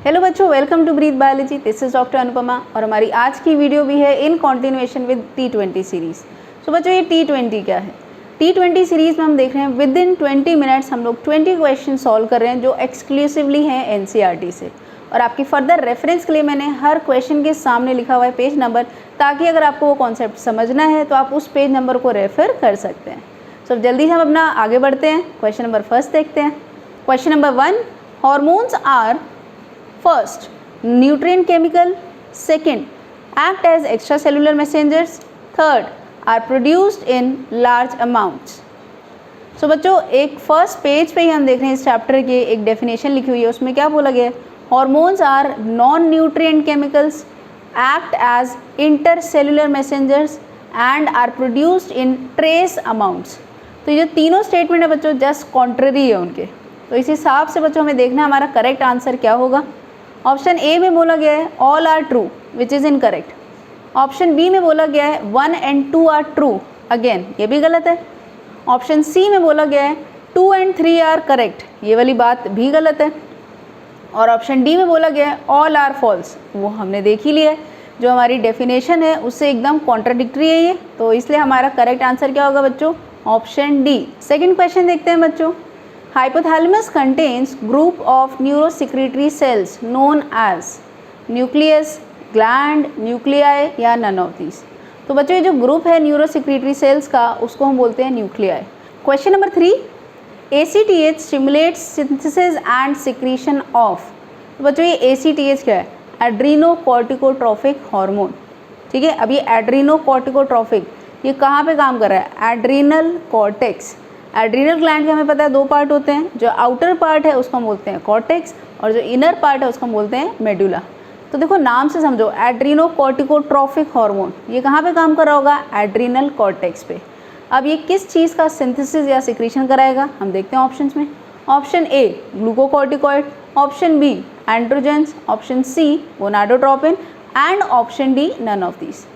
Hello बच्चों, welcome to Breathe Biology. This is doctor Anupama और हमारी आज की वीडियो भी है in continuation with T20 series. So बच्चों, ये T20 क्या है? T20 सीरीज़ में हम देख रहे हैं विद इन 20 मिनट्स हम लोग 20 क्वेश्चन सॉल्व कर रहे हैं जो एक्सक्लूसिवली हैं NCERT से। और आपकी फर्दर रेफरेंस के लिए मैंने हर क्वेश्चन के सामने लिखा हुआ है पेज नंबर, ताकि अगर आपको वो कॉन्सेप्ट समझना है तो आप उस पेज नंबर को रेफर कर सकते हैं। सो जल्दी से हम अपना आगे बढ़ते हैं। क्वेश्चन नंबर फर्स्ट देखते हैं। Question number 1, hormones are First, nutrient chemical. Second, act as extracellular messengers. Third, are produced in large amounts. So बच्चों, एक फर्स्ट पेज पे ही हम देख रहे हैं इस चैप्टर के एक डेफिनेशन लिखी हुई है। उसमें क्या बोला गया है? Hormones are non nutrient chemicals, act as intercellular messengers and are produced in trace amounts. तो ये जो तीनों स्टेटमेंट है बच्चों, जस्ट कॉन्ट्ररी है उनके। तो इस हिसाब से बच्चों हमें देखना है हमारा करेक्ट आंसर क्या होगा। ऑप्शन ए में बोला गया है all are true, which is incorrect. Option B में बोला गया है 1 and 2 आर ट्रू, अगेन ये भी गलत है। ऑप्शन सी में बोला गया है 2 and 3 आर करेक्ट, ये वाली बात भी गलत है। और ऑप्शन डी में बोला गया है ऑल आर फॉल्स, वो हमने देख ही लिया है, जो हमारी डेफिनेशन है उससे एकदम कॉन्ट्राडिक्टरी है ये। तो इसलिए हमारा करेक्ट आंसर क्या होगा बच्चों? Option D. सेकेंड क्वेश्चन देखते हैं बच्चों। Hypothalamus contains group of neurosecretory cells known as nucleus, gland, nuclei या none of these। तो बच्चों ये जो ग्रुप है न्यूरोसिक्रीटरी सेल्स का, उसको हम बोलते हैं nuclei. Question number 3, ACTH stimulates synthesis and secretion of। तो बच्चों ये ACTH क्या है? एड्रीनोकॉर्टिकोट्रॉफिक हार्मोन। ठीक है, अब ये एड्रीनोकॉर्टिकोट्रॉफिक ये कहाँ पे काम कर रहा है? Adrenal cortex. एड्रीनल ग्लैंड के हमें पता है 2 पार्ट होते हैं, जो आउटर पार्ट है उसको हम बोलते हैं कॉर्टेक्स और जो इनर पार्ट है उसको हम बोलते हैं मेडुला। तो देखो नाम से समझो, एड्रीनोकॉर्टिकोट्रॉफिक हार्मोन ये कहाँ पे काम कर रहा होगा? एड्रीनल कॉर्टेक्स पे। अब ये किस चीज़ का सिंथेसिस या सिक्रीशन कराएगा? हम देखते हैं ऑप्शंस में। Option A glucocorticoid, option B androgens, option C gonadotropin and option D none of these.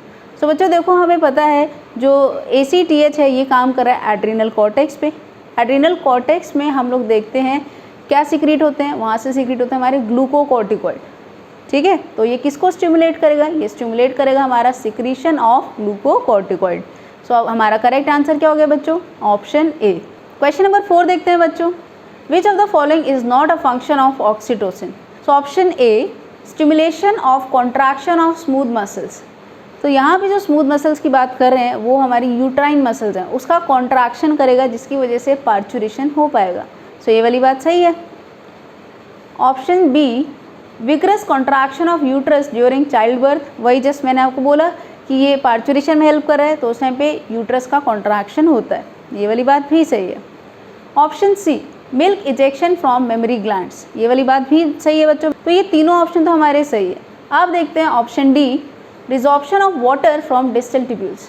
तो बच्चों देखो हमें पता है जो ACTH है ये काम कर रहा है एड्रीनल कॉर्टेक्स पे। एड्रीनल कॉर्टेक्स में हम लोग देखते हैं क्या सिक्रीट होते हैं, वहाँ से सिक्रीट होते हैं हमारे ग्लूकोकॉर्टिकॉइड। ठीक है, तो ये किसको स्टिमुलेट करेगा? ये स्टिमुलेट करेगा हमारा सिक्रीशन ऑफ ग्लूकोकॉर्टिकॉइड। सो अब हमारा करेक्ट आंसर क्या हो गया बच्चों? ऑप्शन ए। क्वेश्चन नंबर 4 देखते हैं बच्चों। विच of the following is not a function of oxytocin? So option A stimulation of contraction of smooth muscles. तो यहाँ पे जो स्मूथ मसल्स की बात कर रहे हैं वो हमारी यूट्राइन मसल्स हैं, उसका कॉन्ट्रैक्शन करेगा जिसकी वजह से पार्चुरेशन हो पाएगा। सो ये वाली बात सही है। Option B vigorous contraction of uterus during child birth, वही जस्ट मैंने आपको बोला कि ये पार्चुरेशन में हेल्प कर रहा है, तो उस टाइम पे यूट्रस का कॉन्ट्रैक्शन होता है, ये वाली बात भी सही है। Option C milk ejection from mammary glands, ये वाली बात भी सही है बच्चों। तो ये तीनों ऑप्शन तो हमारे सही है। अब देखते हैं option D resorption of water from distal tubules.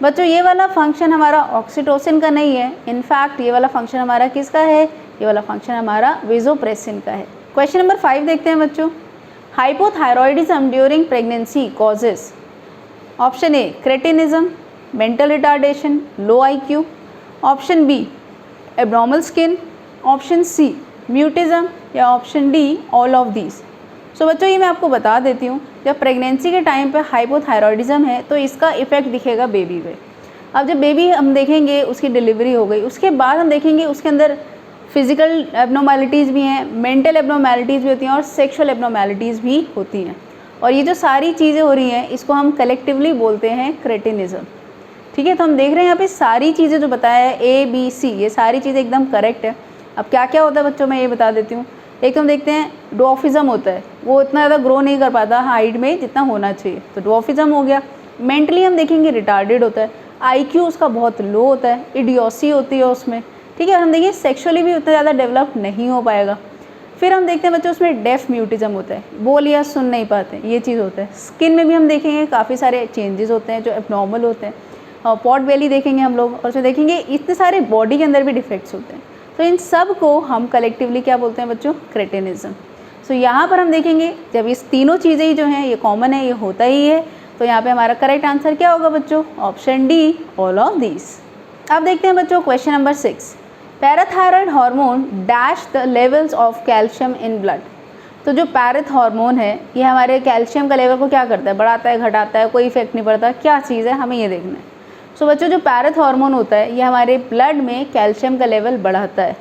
बच्चों ये वाला फंक्शन हमारा ऑक्सीटोसिन का नहीं है, इनफैक्ट ये वाला फंक्शन हमारा किसका है? ये वाला फंक्शन हमारा वेजोप्रेसिन का है। क्वेश्चन नंबर 5 देखते हैं बच्चों। Hypothyroidism during pregnancy causes. Option A cretinism, mental retardation, low IQ। Option B abnormal skin, option C mutism या option D all of these. So बच्चों ये मैं आपको बता देती हूँ, जब प्रेगनेंसी के टाइम पे हाइपोथायरॉयडिज्म है तो इसका इफेक्ट दिखेगा बेबी पे। अब जब बेबी हम देखेंगे उसकी डिलीवरी हो गई, उसके बाद हम देखेंगे उसके अंदर फिजिकल एब्नॉर्मैलिटीज़ भी हैं, मेंटल एब्नॉर्मैलिटीज़ भी होती हैं और सेक्शुअल एब्नॉर्मैलिटीज़ भी होती हैं। और ये जो सारी चीज़ें हो रही हैं इसको हम कलेक्टिवली बोलते हैं क्रेटिनिज्म। ठीक है, तो हम देख रहे हैं यहाँ पे सारी चीज़ें जो बताया है ABC, ये सारी चीज़ें एकदम करेक्ट है। अब क्या क्या होता है बच्चों, मैं ये बता देती हूँ। एक तो हम देखते हैं डॉर्फिज्म होता है, वो इतना ज़्यादा ग्रो नहीं कर पाता हाइट में जितना होना चाहिए, तो डॉर्फिज्म हो गया। मेंटली हम देखेंगे रिटार्डेड होता है, IQ उसका बहुत लो होता है, इडियोसी होती है उसमें। ठीक है, और हम देखिए सेक्सुअली भी उतना ज़्यादा डेवलप नहीं हो पाएगा। फिर हम देखते हैं बच्चों उसमें डेफ म्यूटिज्म होता है, बोल या सुन नहीं पाते, ये चीज़ होता है। स्किन में भी हम देखेंगे काफ़ी सारे चेंजेस होते हैं जो एबनॉर्मल होते हैं। पॉट बेली देखेंगे हम लोग, और उसमें देखेंगे इतने सारे बॉडी के अंदर भी डिफेक्ट्स होते हैं। तो इन सब को हम कलेक्टिवली क्या बोलते हैं बच्चों? क्रेटिनिज्म। सो यहाँ पर हम देखेंगे जब इस तीनों चीज़ें ही जो हैं ये कॉमन है, ये होता ही है, तो यहाँ पे हमारा करेक्ट आंसर क्या होगा बच्चों? Option D all of these. अब देखते हैं बच्चों question number 6। Parathyroid hormone dash the levels of calcium in blood. तो जो पैरेथ हार्मोन है ये हमारे कैल्शियम का लेवल को क्या करता है, बढ़ाता है, घटाता है, कोई इफेक्ट नहीं पड़ता, क्या चीज़ है हमें ये देखना है। सो बच्चों जो पैरेथ हार्मोन होता है ये हमारे ब्लड में कैल्शियम का लेवल बढ़ाता है।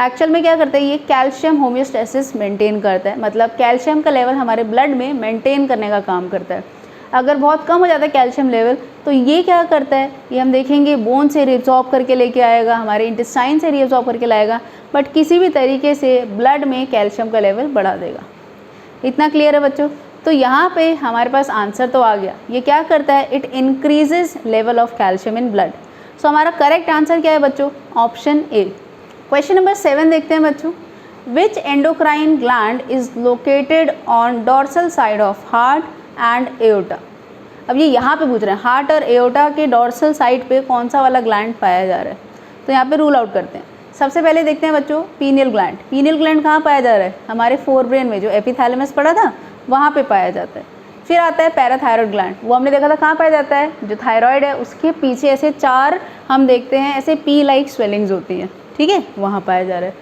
एक्चुअल में क्या करता है, ये कैल्शियम होमियोस्टेसिस मेंटेन करता है, मतलब कैल्शियम का लेवल हमारे ब्लड में मेंटेन करने का काम करता है। अगर बहुत कम हो जाता है कैल्शियम लेवल तो ये क्या करता है, ये हम देखेंगे बोन से रिएब्जॉर्ब करके लेके आएगा, हमारे इंटेस्टाइन से रिएब्जॉर्ब करके लाएगा, बट किसी भी तरीके से ब्लड में कैल्शियम का लेवल बढ़ा देगा। इतना क्लियर है बच्चों। तो यहाँ पे हमारे पास आंसर तो आ गया, ये क्या करता है, it increases level of calcium in blood. So हमारा करेक्ट आंसर क्या है बच्चों, ऑप्शन ए। क्वेश्चन नंबर 7 देखते हैं बच्चों, which endocrine gland is located on dorsal side of heart and aorta. अब ये यहाँ पे पूछ रहे हैं हार्ट और एओर्टा के डॉर्सल साइड पे कौन सा वाला ग्लैंड पाया जा रहा है, तो यहाँ पे रूल आउट करते हैं। सबसे पहले देखते हैं बच्चों पीनियल ग्लैंड। पीनियल ग्लैंड कहाँ पाया जा रहा है, हमारे फोर ब्रेन में, जो एपिथैलेमस पड़ा था वहाँ पे पाया जाता है। फिर आता है पैराथायरॉयड ग्लैंड, वो हमने देखा था कहाँ पाया जाता है, जो थायराइड है उसके पीछे ऐसे 4 हम देखते हैं ऐसे पी लाइक स्वेलिंग्स होती हैं, ठीक है, वहाँ पाया जा रहा है।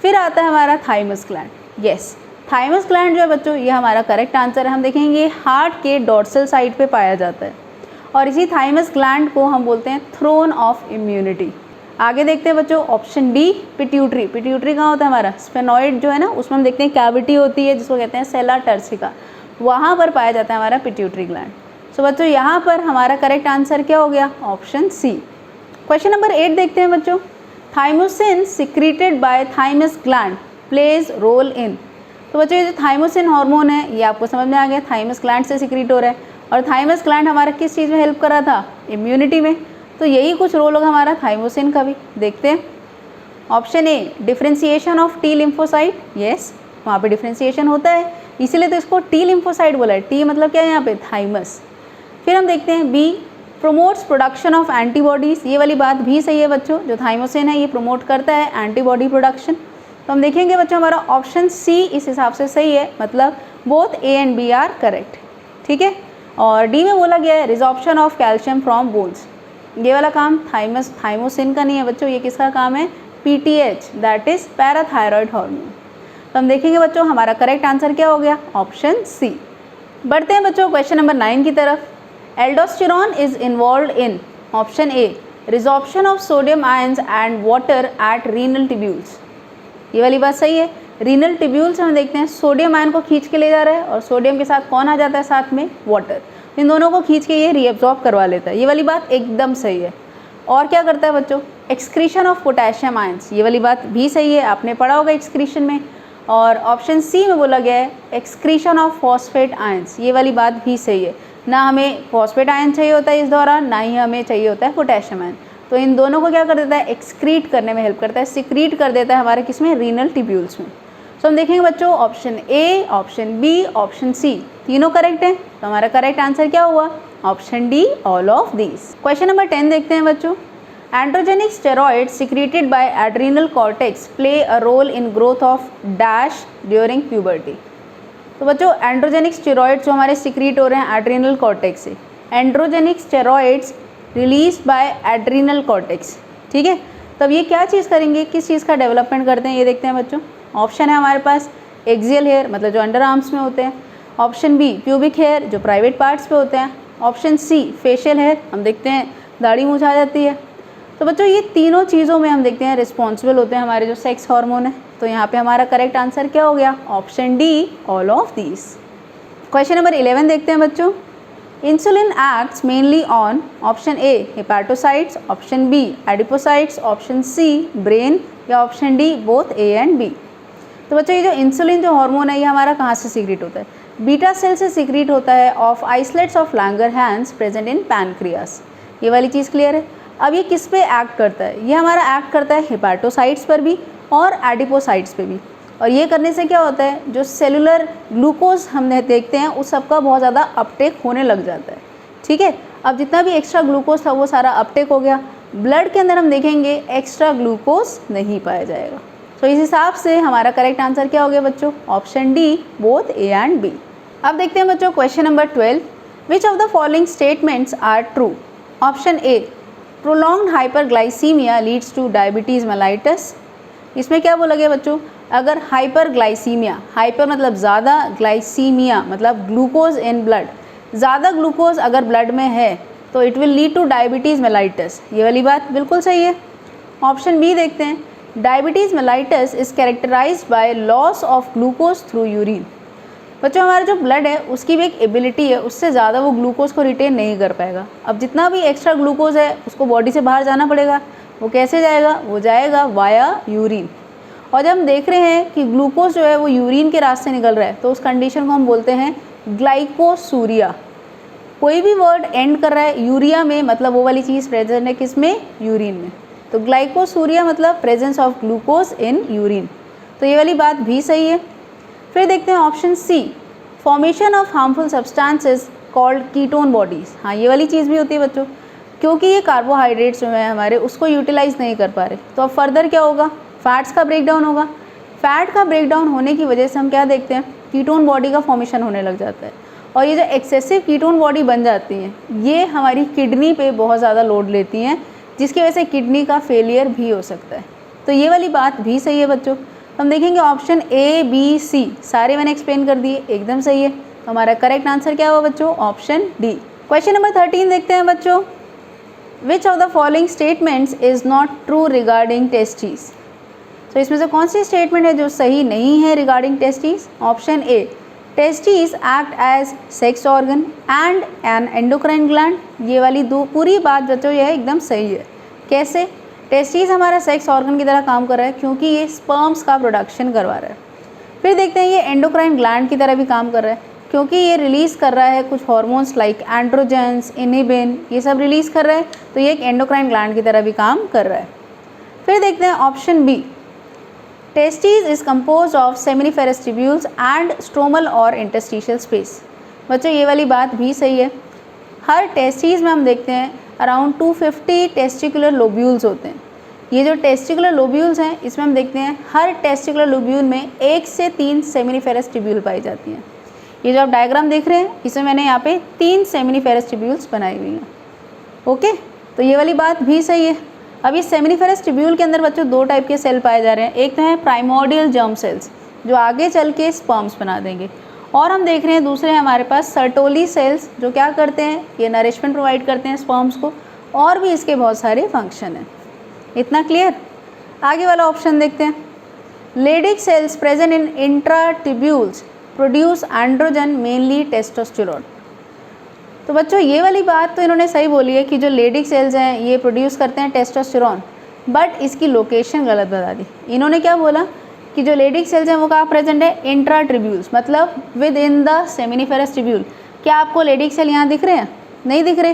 फिर आता है हमारा thymus gland. Yes, thymus gland जो है बच्चों ये हमारा करेक्ट आंसर है। हम देखेंगे हार्ट के डॉर्सल साइड पे पाया जाता है और इसी थाइमस ग्लैंड को हम बोलते हैं थ्रोन ऑफ इम्यूनिटी। आगे देखते हैं बच्चों ऑप्शन डी, पिट्यूटरी। पिट्यूटरी कहाँ होता है, हमारा स्फेनॉइड जो है ना, उसमें हम देखते हैं कैविटी होती है जिसको कहते हैं सेला टर्सिका, वहाँ पर पाया जाता है हमारा पिट्यूटरी ग्लैंड। सो बच्चों यहाँ पर हमारा करेक्ट आंसर क्या हो गया, ऑप्शन सी। क्वेश्चन नंबर 8 देखते हैं बच्चों, thymosin secreted by thymus gland plays role in. तो बच्चों ये जो थाइमोसिन हार्मोन है ये आपको समझ में आ गया, थाइमस ग्लैंड से सिक्रीट हो रहा है और थाइमस ग्लैंड हमारा किस चीज़ में हेल्प कर रहा था, इम्यूनिटी में। तो यही कुछ रोल होगा हमारा थाइमोसिन का भी। देखते हैं option A, differentiation of T lymphocyte. Yes, वहाँ पे डिफ्रेंसिएशन होता है, इसीलिए तो इसको टी लिम्फोसाइट बोला है। टी मतलब क्या है यहाँ पे, थाइमस। फिर हम देखते हैं B, promotes production of antibodies. ये वाली बात भी सही है बच्चों, जो थाइमोसिन है ये प्रोमोट करता है एंटीबॉडी प्रोडक्शन। तो हम देखेंगे बच्चों हमारा ऑप्शन सी इस हिसाब से सही है, मतलब both A and B are correct, ठीक है। और डी में बोला गया है resorption of calcium from bones. ये वाला काम थाइमोसिन का नहीं है बच्चों, ये किसका काम है, PTH, that is parathyroid hormone. तो हम देखेंगे बच्चों हमारा करेक्ट आंसर क्या हो गया, ऑप्शन सी। बढ़ते हैं बच्चों क्वेश्चन नंबर 9 की तरफ। Aldosterone is involve in, option A, resorption of sodium ions and water at renal tubules. ये वाली बात सही है, रीनल ट्यूब्यूल्स हम देखते हैं सोडियम आयन को खींच के ले जा रहा है और सोडियम के साथ कौन आ जाता है, साथ में वाटर। इन दोनों को खींच के ये रीअब्जॉर्ब करवा लेता है, ये वाली बात एकदम सही है। और क्या करता है बच्चों, एक्सक्रीशन ऑफ पोटेशियम आयंस, ये वाली बात भी सही है, आपने पढ़ा होगा एक्सक्रीशन में। और ऑप्शन सी में बोला गया है एक्सक्रीशन ऑफ फॉस्फेट आयंस, ये वाली बात भी सही है। ना हमें फॉस्फेट आयन चाहिए होता है इस दौरान, ना ही हमें चाहिए होता है पोटेशियम आयन। तो इन दोनों को क्या कर देता है, एक्सक्रीट करने में हेल्प करता है, सिक्रीट कर देता है हमारे किसमें, रीनल ट्यूब्यूल्स में। तो हम देखेंगे बच्चों option A, option B, option C, तीनों करेक्ट हैं। तो हमारा करेक्ट आंसर क्या हुआ, option D, all of these. Question number 10 देखते हैं बच्चों, androgenic steroid secreted by adrenal cortex play a role in growth of dash during puberty. तो बच्चों एंड्रोजेनिक स्टेरॉइड्स जो हमारे सिक्रीट हो रहे हैं एड्रीनल कॉर्टेक्स से, androgenic steroids release by adrenal cortex, ठीक है। तब ये क्या चीज़ करेंगे, किस चीज़ का डेवलपमेंट करते हैं, ये देखते हैं बच्चों। ऑप्शन है हमारे पास एक्सियल हेयर, मतलब जो अंडर आर्म्स में होते हैं। ऑप्शन बी, प्यूबिक हेयर, जो प्राइवेट पार्ट्स पे होते हैं। ऑप्शन सी, फेशियल हेयर, हम देखते हैं दाढ़ी मूंछ आ जाती है। तो बच्चों ये तीनों चीज़ों में हम देखते हैं रिस्पॉन्सिबल होते हैं हमारे जो सेक्स हार्मोन है। तो यहाँ पे हमारा करेक्ट आंसर क्या हो गया, option D, all of these. Question number 11 देखते हैं बच्चों, insulin acts mainly on, option A hepatocytes, option B adipocytes, option C brain, या option D both A and B. तो बच्चों ये जो इंसुलिन जो हार्मोन है ये हमारा कहाँ से सीक्रेट होता है, बीटा सेल से सीक्रेट होता है of islets of Langerhans present in pancreas. ये वाली चीज़ क्लियर है। अब ये किस पे एक्ट करता है, ये हमारा एक्ट करता है हेपाटोसाइट्स पर भी और एडिपोसाइट्स पे भी। और ये करने से क्या होता है, जो सेलुलर ग्लूकोज हम देखते हैं उस सबका बहुत ज़्यादा अपटेक होने लग जाता है, ठीक है। अब जितना भी एक्स्ट्रा ग्लूकोज था वो सारा अपटेक हो गया, ब्लड के अंदर हम देखेंगे एक्स्ट्रा ग्लूकोज नहीं पाया जाएगा। तो इस हिसाब से हमारा करेक्ट आंसर क्या हो गया बच्चों, option D, both A and B. अब देखते हैं बच्चों question number 12, which of the following statements are true. Option A, prolonged hyperglycaemia leads to diabetes mellitus. इसमें क्या बोला गया बच्चों, अगर हाइपरग्लाइसीमिया, हाइपर मतलब ज़्यादा, ग्लाइसीमिया मतलब ग्लूकोज इन ब्लड, ज़्यादा ग्लूकोज अगर ब्लड में है तो it will lead to diabetes mellitus. ये वाली बात बिल्कुल सही है। ऑप्शन बी देखते हैं, diabetes mellitus is characterised by loss of glucose through urine. बच्चों हमारा जो ब्लड है उसकी भी एक एबिलिटी है, उससे ज़्यादा वो ग्लूकोज को रिटेन नहीं कर पाएगा। अब जितना भी एक्स्ट्रा ग्लूकोज है उसको बॉडी से बाहर जाना पड़ेगा, वो कैसे जाएगा, वो जाएगा वाया यूरिन। और जब हम देख रहे हैं कि ग्लूकोज जो है वो यूरिन के रास्ते निकल रहा है तो उस कंडीशन को हम बोलते हैं ग्लाइकोसूरिया। कोई भी वर्ड एंड कर रहा है यूरिया में मतलब वो वाली चीज़ प्रेजेंट है किसमें, यूरिन में। तो ग्लाइकोसूरिया मतलब presence of glucose in urine. तो ये वाली बात भी सही है। फिर देखते हैं option C, formation of harmful substances called ketone bodies. हाँ ये वाली चीज़ भी होती है बच्चों, क्योंकि ये कार्बोहाइड्रेट्स जो है हमारे उसको यूटिलाइज नहीं कर पा रहे तो अब फर्दर क्या होगा, फैट्स का ब्रेकडाउन होगा। फैट का ब्रेकडाउन होने की वजह से हम क्या देखते हैं, कीटोन बॉडी का फॉर्मेशन होने लग जाता है। और ये जो एक्सेसिव कीटोन बॉडी बन जाती हैं ये हमारी किडनी पे बहुत ज़्यादा लोड लेती हैं, जिसकी वजह से किडनी का फेलियर भी हो सकता है। तो ये वाली बात भी सही है बच्चों। हम देखेंगे ऑप्शन ए बी सी सारे मैंने एक्सप्लेन कर दिए, एकदम सही है। तो हमारा करेक्ट आंसर क्या हुआ बच्चों, ऑप्शन डी। क्वेश्चन नंबर 13 देखते हैं बच्चों, विच of the following statements is not true regarding testis. तो इसमें से कौन सी स्टेटमेंट है जो सही नहीं है regarding testis. Option A, testis act as sex organ and an endocrine gland. ये वाली दो पूरी बात बच्चों ये है एकदम सही है। कैसे, टेस्टिस हमारा सेक्स ऑर्गन की तरह काम कर रहा है क्योंकि ये स्पर्म्स का प्रोडक्शन करवा रहा है। फिर देखते हैं ये एंडोक्राइन ग्लैंड की तरह भी काम कर रहा है क्योंकि ये रिलीज़ कर रहा है कुछ हार्मोन्स लाइक एंड्रोजेंस, इनिबिन, ये सब रिलीज़ कर रहा है तो ये एक एंडोक्राइन ग्लैंड की तरह भी काम कर रहा है। फिर देखते हैं option B, testis is compose of seminiferous tubules and stromal और इंटरस्टिशियल स्पेस। बच्चों ये वाली बात भी सही है। हर टेस्टिस में हम देखते हैं अराउंड 250 टेस्टिकुलर लोब्यूल्स होते हैं। ये जो टेस्टिकुलर लोब्यूल्स हैं इसमें हम देखते हैं हर टेस्टिकुलर लोब्यूल में 1 से 3 सेमिनिफेरस ट्यूब्यूल पाई जाती हैं। ये जो आप डायग्राम देख रहे हैं इसमें मैंने यहाँ पे 3 सेमिनिफेरस ट्यूब्यूल्स बनाई हुई हैं। ओके, तो ये वाली बात भी सही है। अब इस सेमिनिफेरस ट्यूब्यूल के अंदर बच्चों 2 टाइप के सेल पाए जा रहे हैं। एक तो है प्राइमोर्डियल जर्म सेल्स जो आगे चल के स्पर्म्स बना देंगे, और हम देख रहे हैं दूसरे हमारे पास सर्टोली सेल्स जो क्या करते हैं, ये नरिशमेंट प्रोवाइड करते हैं स्पर्म्स को, और भी इसके बहुत सारे फंक्शन हैं। इतना क्लियर। आगे वाला ऑप्शन देखते हैं, Leydig cells present in intratubules produce androgen mainly testosterone. तो बच्चों ये वाली बात तो इन्होंने सही बोली है कि जो लेडिक सेल्स हैं ये प्रोड्यूस करते हैं टेस्टोस्टेरोन, बट इसकी लोकेशन गलत बता दी। इन्होंने क्या बोला कि जो लेडिक सेल्स हैं वो कहाँ प्रेजेंट है, इंट्राट्यूब्यूल्स मतलब with in the seminiferous tubule. क्या आपको लेडिक सेल यहाँ दिख रहे हैं, नहीं दिख रहे,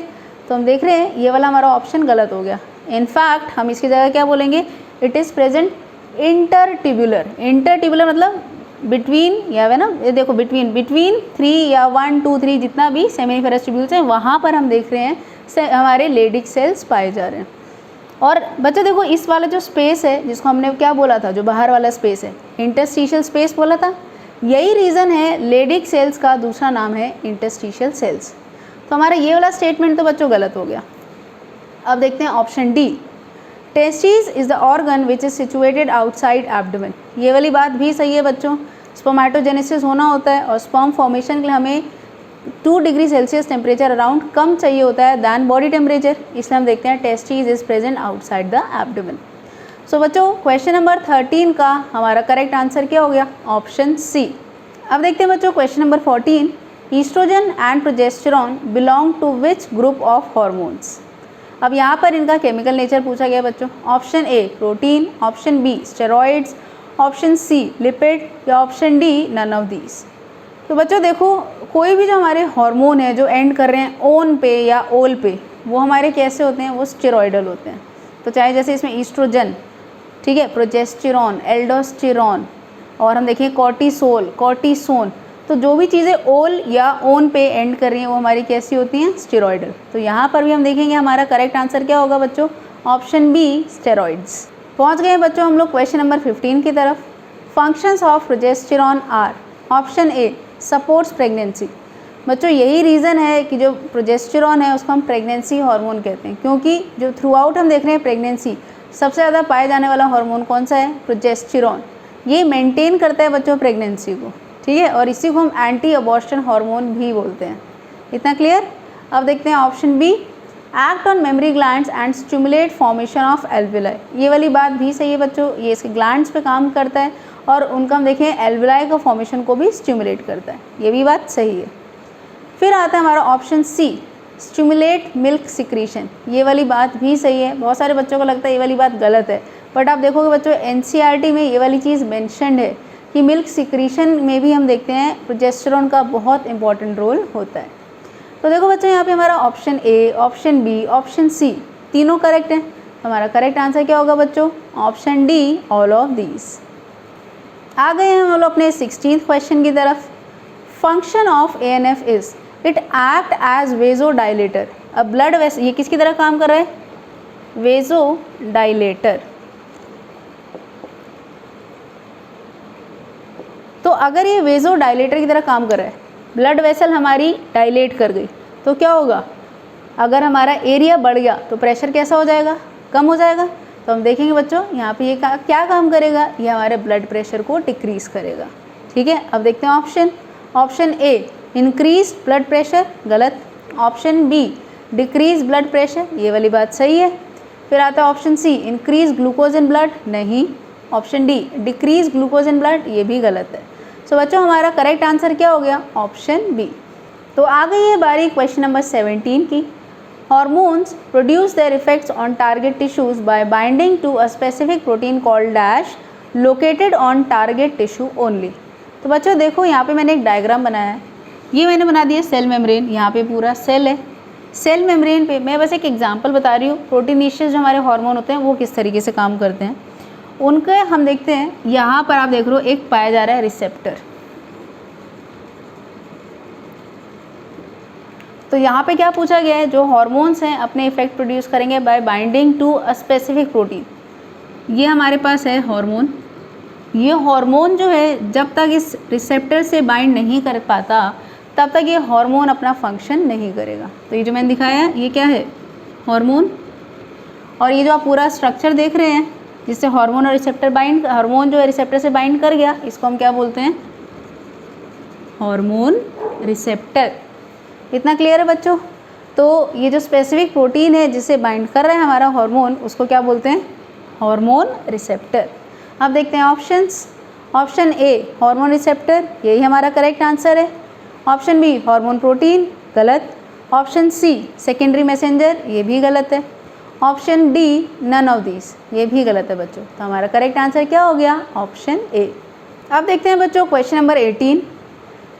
तो हम देख रहे हैं ये वाला हमारा ऑप्शन गलत हो गया। इनफैक्ट हम इसकी जगह क्या बोलेंगे, इट इज़ प्रेजेंट इंटरट्यूब्यूलर। इंटरट्यूब्यूलर मतलब बिटवीन, या है ना, ये देखो बिटवीन 3 या 1 2 3 जितना भी सेमिनिफेरस ट्यूब्यूल्स हैं वहाँ पर हम देख रहे हैं हमारे लेडिक सेल्स पाए जा रहे हैं। और बच्चों देखो इस वाला जो स्पेस है जिसको हमने क्या बोला था, जो बाहर वाला स्पेस है इंटरस्टिशियल स्पेस बोला था, यही रीज़न है लेडिक सेल्स का दूसरा नाम है इंटरस्टिशियल सेल्स। तो हमारा ये वाला स्टेटमेंट तो बच्चों गलत हो गया। अब देखते हैं option D, testis is the organ which is situated outside abdomen. ये वाली बात भी सही है बच्चों। स्पर्मेटोजेनेसिस होना होता है और स्पर्म फॉर्मेशन के लिए हमें 2 डिग्री सेल्सियस टेम्परेचर अराउंड कम चाहिए होता है दैन बॉडी टेम्परेचर, इसलिए हम देखते हैं testis is present outside the abdomen. So बच्चों क्वेश्चन नंबर 13 का हमारा करेक्ट आंसर क्या हो गया, ऑप्शन सी। अब देखते हैं बच्चों question number 14, oestrogen and progesterone belong to which group of hormones. अब यहाँ पर इनका केमिकल नेचर पूछा गया बच्चों। Option A protein, option B steroids, option C lipid, या option D none of these. तो बच्चों देखो कोई भी जो हमारे हार्मोन है जो एंड कर रहे हैं ओन पे या ओल पे, वो हमारे कैसे होते हैं, वो स्टेरॉइडल होते हैं। तो चाहे जैसे इसमें ईस्ट्रोजन, ठीक है, प्रोजेस्टेरॉन, एल्डोस्टेरॉन, और हम देखें कॉर्टिसोल, कॉर्टिसोन, तो जो भी चीज़ें ओल या ओन पे एंड कर रही हैं वो हमारी कैसी होती हैं, स्टेरॉइडल। तो यहाँ पर भी हम देखेंगे हमारा करेक्ट आंसर क्या होगा बच्चों, ऑप्शन बी स्टेरॉइड्स। पहुँच गए हैं बच्चों हम लोग क्वेश्चन नंबर 15 की तरफ। Functions of progesterone are, option A supports pregnancy. बच्चों यही रीज़न है कि जो प्रोजेस्टेरॉन है उसको हम प्रेगनेंसी हार्मोन कहते हैं, क्योंकि जो थ्रू आउट हम देख रहे हैं प्रेगनेंसी सबसे ज़्यादा पाए जाने वाला हार्मोन कौन सा है, प्रोजेस्टेरॉन। ये मेंटेन करता है बच्चों प्रेगनेंसी को, ठीक है, और इसी को हम एंटी अबॉर्शन हार्मोन भी बोलते हैं। इतना क्लियर। अब देखते हैं option B, act on mammary glands and stimulate formation of alveoli. ये वाली बात भी सही है बच्चों, ये इसके ग्लैंड्स पे काम करता है और उनका हम देखें एल्विलाई का फॉर्मेशन को भी स्टिमुलेट करता है, ये भी बात सही है। फिर आता है हमारा option C, stimulate milk secretion. ये वाली बात भी सही है। बहुत सारे बच्चों को लगता है ये वाली बात गलत है, बट आप देखोगे बच्चों एनसीईआरटी में ये वाली चीज़ मेंशन्ड है कि मिल्क सिक्रीशन में भी हम देखते हैं प्रोजेस्टेरॉन का बहुत इंपॉर्टेंट रोल होता है। तो देखो बच्चों यहाँ पे हमारा option A, option B, option C तीनों करेक्ट हैं। हमारा करेक्ट आंसर क्या होगा बच्चों? Option D, all of these. आ गए हैं हम लोग अपने 16th क्वेश्चन की तरफ। Function of ANF is it act as vasodilator. अब ब्लड वेसल ये किसकी तरह काम कर रहा है? वेजोडाइलेटर। तो अगर ये वेजोडाइलेटर की तरह काम कर रहा है, ब्लड वेसल हमारी डायलेट कर गई, तो क्या होगा? अगर हमारा एरिया बढ़ गया तो प्रेशर कैसा हो जाएगा? कम हो जाएगा। तो हम देखेंगे बच्चों यहाँ पे ये क्या काम करेगा? ये हमारे ब्लड प्रेशर को डिक्रीज करेगा। ठीक है, अब देखते हैं option. Option A, increase blood pressure, गलत। Option B, decrease blood pressure, ये वाली बात सही है। फिर आता है option C, increase glucose in blood, नहीं। Option D, decrease glucose in blood, ये भी गलत है। सो बच्चों हमारा करेक्ट आंसर क्या हो गया? Option B. तो आ गई है बारी क्वेश्चन नंबर 17 की। Hormones produce their effects on target tissues by binding to a specific protein called dash located on target tissue only। तो बच्चों देखो यहाँ पे मैंने एक डायग्राम बनाया है, ये मैंने बना दिया सेल मेम्ब्रेन, यहाँ पे पूरा सेल है। सेल मेम्ब्रेन पे मैं बस एक एग्जांपल बता रही हूँ, प्रोटीनेशियस जो हमारे हार्मोन होते हैं वो किस तरीके से काम करते हैं उनके हम देखते हैं। यहाँ पर आप देख रहे हो एक पाया जा रहा है रिसेप्टर। तो यहाँ पे क्या पूछा गया है? जो हार्मोन्स हैं अपने इफेक्ट प्रोड्यूस करेंगे by binding to a specific protein. ये हमारे पास है हार्मोन। ये हार्मोन जो है जब तक इस रिसेप्टर से बाइंड नहीं कर पाता तब तक ये हार्मोन अपना फंक्शन नहीं करेगा। तो ये जो मैंने दिखाया है ये क्या है? हार्मोन। और ये जो आप पूरा स्ट्रक्चर देख रहे हैं जिससे हार्मोन और रिसेप्टर बाइंड, हार्मोन जो है रिसेप्टर से बाइंड कर गया, इसको हम क्या बोलते हैं? Hormone receptor. इतना क्लियर है बच्चों? तो ये जो स्पेसिफिक प्रोटीन है जिसे बाइंड कर रहा है हमारा हार्मोन, उसको क्या बोलते हैं? Hormone receptor. अब देखते हैं options. Option A, hormone receptor, यही हमारा करेक्ट आंसर है। ऑप्शन बी, हार्मोन प्रोटीन, गलत। ऑप्शन सी, सेकेंडरी मैसेंजर, ये भी गलत है। Option D, none of these, ये भी गलत है बच्चों। तो हमारा करेक्ट आंसर क्या हो गया? Option A. अब देखते हैं बच्चों question number 18,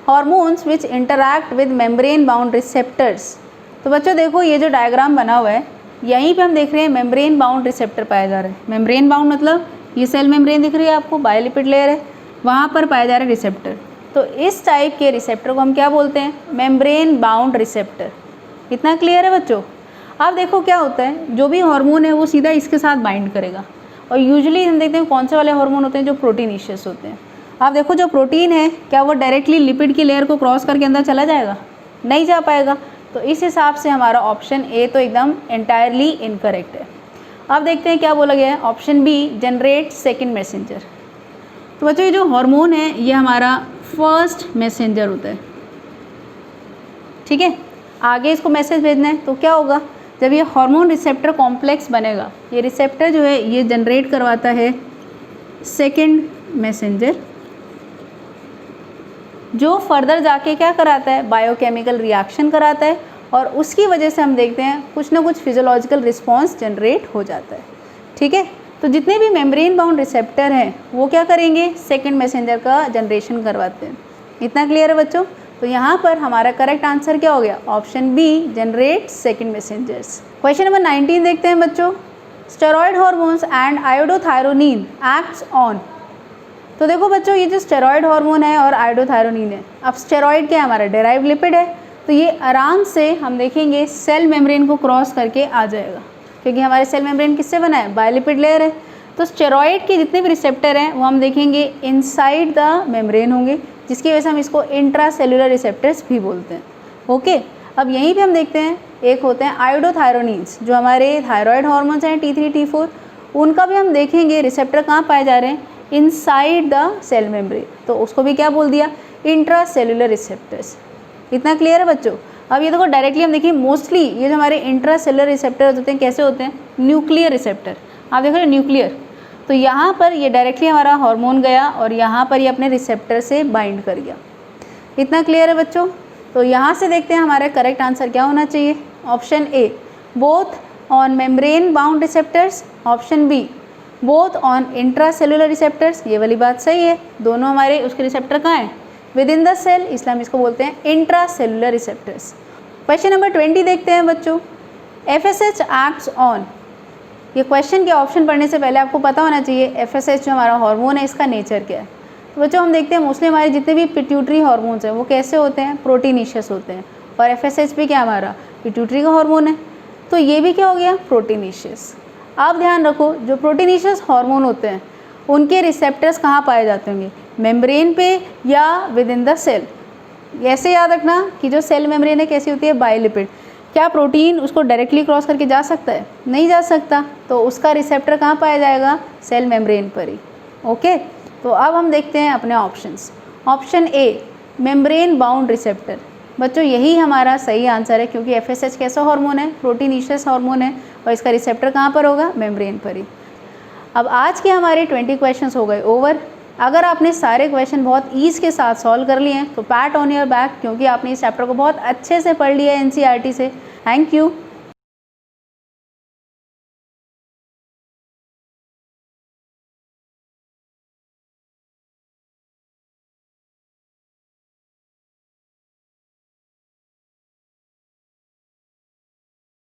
hormones which interact with membrane bound receptors. तो बच्चों देखो ये जो डायग्राम बना हुआ है यहीं पे हम देख रहे हैं मेम्ब्रेन बाउंड रिसेप्टर पाया जा रहा है। मेम्ब्रेन बाउंड मतलब ये सेल मेम्ब्रेन दिख रही है आपको, बायोलिपिड लेयर है, वहाँ पर पाया जा रहा है रिसेप्टर। तो इस टाइप के रिसेप्टर को हम क्या बोलते हैं? Membrane bound receptor. इतना क्लियर है बच्चों? अब देखो क्या होता है, जो भी हार्मोन है वो सीधा इसके साथ बाइंड करेगा। और यूजुअली हम देखते हैं कौन से वाले हार्मोन होते हैं? जो प्रोटीनेशियस होते हैं। आप देखो जो प्रोटीन है क्या वो डायरेक्टली लिपिड की लेयर को क्रॉस करके अंदर चला जाएगा? नहीं जा पाएगा। तो इस हिसाब से हमारा ऑप्शन ए तो एकदम एंटायरली इनकरेक्ट है। अब देखते हैं क्या बोला गया है। Option B, generate second messenger. तो बच्चों ये जो हार्मोन है ये हमारा फर्स्ट मैसेंजर होता है। ठीक है, आगे इसको मैसेज भेजना है तो क्या होगा? जब ये हार्मोन रिसेप्टर कॉम्प्लेक्स बनेगा, ये रिसेप्टर जो है ये जनरेट करवाता है सेकेंड मैसेंजर, जो फर्दर जाके क्या कराता है? बायोकेमिकल रिएक्शन कराता है और उसकी वजह से हम देखते हैं कुछ ना कुछ फिजियोलॉजिकल रिस्पॉन्स जनरेट हो जाता है। ठीक है, तो जितने भी मेम्ब्रेन बाउंड रिसेप्टर हैं वो क्या करेंगे? सेकंड मैसेंजर का जनरेशन करवाते हैं। इतना क्लियर है बच्चों? तो यहाँ पर हमारा करेक्ट आंसर क्या हो गया? Option B, generate second messengers. Question number 19 देखते हैं बच्चों। Steroid hormones and iodothyronine acts on. तो देखो बच्चों ये जो स्टेरॉयड हार्मोन है और आयोडोथायरोनिन है, अब स्टेरॉयड क्या है? हमारा डेराइव लिपिड है। तो ये आराम से हम देखेंगे सेल मेम्ब्रेन को क्रॉस करके आ जाएगा, क्योंकि हमारे सेल मेम्ब्रेन किससे बना है? बायोलिपिड लेयर है। तो स्टेरॉयड के जितने भी रिसेप्टर हैं वो हम देखेंगे इनसाइड द मेम्ब्रेन होंगे, जिसकी वजह से हम इसको इंट्रासेलुलर रिसेप्टर्स भी बोलते हैं। ओके, अब यहीं पे हम देखते हैं एक होते हैं आयोडोथायरोनिन्स, जो हमारे थायराइड हार्मोन्स हैं T3 T4, उनका भी हम देखेंगे रिसेप्टर कहाँ पाए जा रहे हैं? इनसाइड द सेल मेम्ब्रेन, तो उसको भी क्या बोल दिया, इंट्रा सेलुलर रिसेप्टर्स। इतना क्लियर है बच्चों। अब ये देखो डायरेक्टली हम देखिए मोस्टली ये जो हमारे इंट्रा सेलुलर रिसेप्टर होते हैं कैसे होते हैं, न्यूक्लियर रिसेप्टर। आप देख रहे हो न्यूक्लियर, तो यहाँ पर ये डायरेक्टली हमारा हार्मोन गया और यहाँ पर ये अपने रिसेप्टर से बाइंड कर गया। इतना क्लियर है बच्चों। तो यहाँ से देखते हैं हमारा करेक्ट आंसर क्या होना चाहिए। Option A both on membrane bound receptors, option B both on intracellular receptors. ये वाली बात सही है, दोनों हमारे उसके रिसेप्टर कहाँ हैं, विद इन द सेल, इसलिए हम इसको बोलते हैं intra cellular receptors. Question number 20 देखते हैं बच्चों। FSH एक्ट्स ऑन, ये क्वेश्चन के ऑप्शन पढ़ने से पहले आपको पता होना चाहिए FSH जो हमारा हार्मोन है इसका नेचर क्या है। तो बच्चों हम देखते हैं मोस्टली हमारे जितने भी पिट्यूटरी हार्मोन्स हैं वो कैसे होते हैं, प्रोटीनिशियस होते हैं, और FSH भी क्या हमारा पिट्यूटरी का हार्मोन है, तो ये भी क्या हो गया, प्रोटीनिशियस। आप ध्यान रखो जो प्रोटीनिशियस हार्मोन होते हैं उनके रिसेप्टर्स कहाँ पाए जाते होंगे, मेम्ब्रेन पे या विद इन द सेल। ऐसे याद रखना कि जो सेल मेम्ब्रेन है कैसी होती है, बायोलिपिड। क्या प्रोटीन उसको डायरेक्टली क्रॉस करके जा सकता है, नहीं जा सकता, तो उसका रिसेप्टर कहाँ पाया जाएगा, सेल मेम्ब्रेन पर ही। ओके, तो अब हम देखते हैं अपने ऑप्शंस। ऑप्शन ए मेम्ब्रेन बाउंड रिसेप्टर, बच्चों यही हमारा सही आंसर है क्योंकि FSH कैसा हार्मोन है, प्रोटीनिशियस हार्मोन है, और इसका रिसेप्टर कहाँ पर होगा, मेम्ब्रेन पर ही। अब आज के हमारे 20 क्वेश्चंस हो गए ओवर। अगर आपने सारे क्वेश्चन बहुत ईज़ के साथ सॉल्व कर लिए हैं तो पैट ऑन योर बैक, क्योंकि आपने इस चैप्टर को बहुत अच्छे से पढ़ लिया है NCERT से। Thank you.